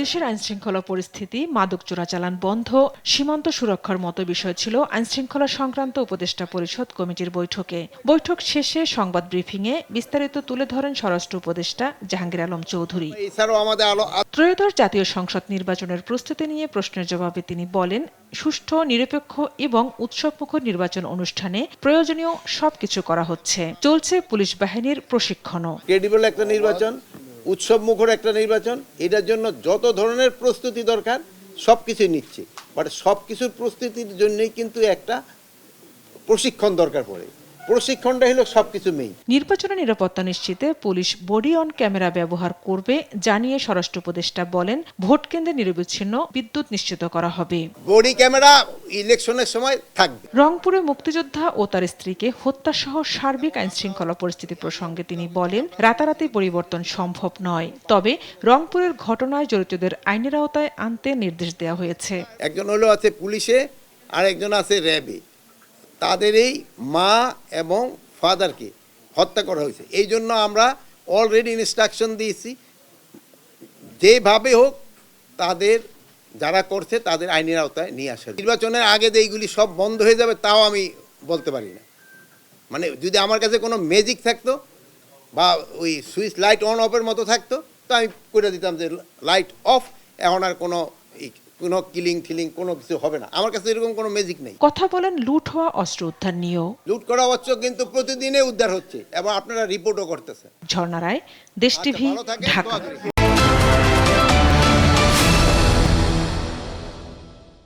দেশের আইনশৃঙ্খলা পরিস্থিতি, মাদক চোরাচালান বন্ধ, সীমান্ত সুরক্ষার মতো বিষয় ছিল আইনশৃঙ্খলা সংক্রান্ত উপদেষ্টা পরিষদ কমিটির বৈঠকে। বৈঠক শেষে সংবাদ ব্রিফিংয়ে বিস্তারিত তুলে ধরেন স্বরাষ্ট্র উপদেষ্টা জাহাঙ্গীর আলম চৌধুরী। ত্রয়োদশ জাতীয় সংসদ নির্বাচনের প্রস্তুতি নিয়ে প্রশ্নের জবাবে তিনি বলেন, সুষ্ঠু, নিরপেক্ষ এবং উৎসবমুখর নির্বাচন অনুষ্ঠানে প্রয়োজনীয় সবকিছু করা হচ্ছে। চলছে পুলিশ বাহিনীর প্রশিক্ষণও। ক্রেডিবল একটা নির্বাচন, উৎসব মুখর একটা নির্বাচন, এটার জন্য যত ধরনের প্রস্তুতি দরকার সবকিছু নিচ্ছে। বাট সবকিছুর প্রস্তুতির জন্যই কিন্তু একটা প্রশিক্ষণ দরকার পড়ে। প্রশিক্ষণটা হলো সবকিছু মেইন। নির্বাচনের নিরাপত্তা নিশ্চিতে পুলিশ বডি অন ক্যামেরা ব্যবহার করবে জানিয়ে স্বরাষ্ট্র উপদেষ্টা বলেন, ভোট কেন্দ্রে নিরবিচ্ছিন্ন বিদ্যুৎ নিশ্চিত করা হবে। বডি ক্যামেরা ইলেকশনের সময় থাকবে। রংপুরে মুক্তিযোদ্ধা ও তার স্ত্রীকে হত্যাসহ সার্বিক আইনশৃঙ্খলা পরিস্থিতি প্রসঙ্গে তিনি বলেন, রাতারাতি পরিবর্তন সম্ভব নয়, তবে রংপুরের ঘটনায় জড়িতদের আইনের আওতায় আনতে নির্দেশ দেওয়া হয়েছে। একজন হলো আছে পুলিশে আর একজন আছে র্যাবে। তাদের এই মা এবং ফাদারকে হত্যা করা হয়েছে। এই জন্য আমরা অলরেডি ইনস্ট্রাকশন দিয়েছি, যেভাবে হোক তাদের যারা করছে তাদের আইনের আওতায় নিয়ে আসা। নির্বাচনের আগে যে এইগুলি সব বন্ধ হয়ে যাবে তাও আমি বলতে পারি না। মানে যদি আমার কাছে কোনো ম্যাজিক থাকতো বা ওই সুইচ লাইট অন অফের মতো থাকতো তো আমি করে দিতাম যে লাইট অফ, এখন আর কোনো কিলিং থিলিং কোনো কিছু হবে না। আমার কাছে এরকম কোনো ম্যাজিক নেই। কথা বলেন লুট হওয়া অস্ত্র উদ্ধার নিয়েও। লুট করা অস্ত্র কিন্তু প্রতিদিনে উদ্ধার হচ্ছে এবং আপনারা রিপোর্টও করতেছেন। ঝর্ণা রায়, দেশ টিভি, ঢাকা।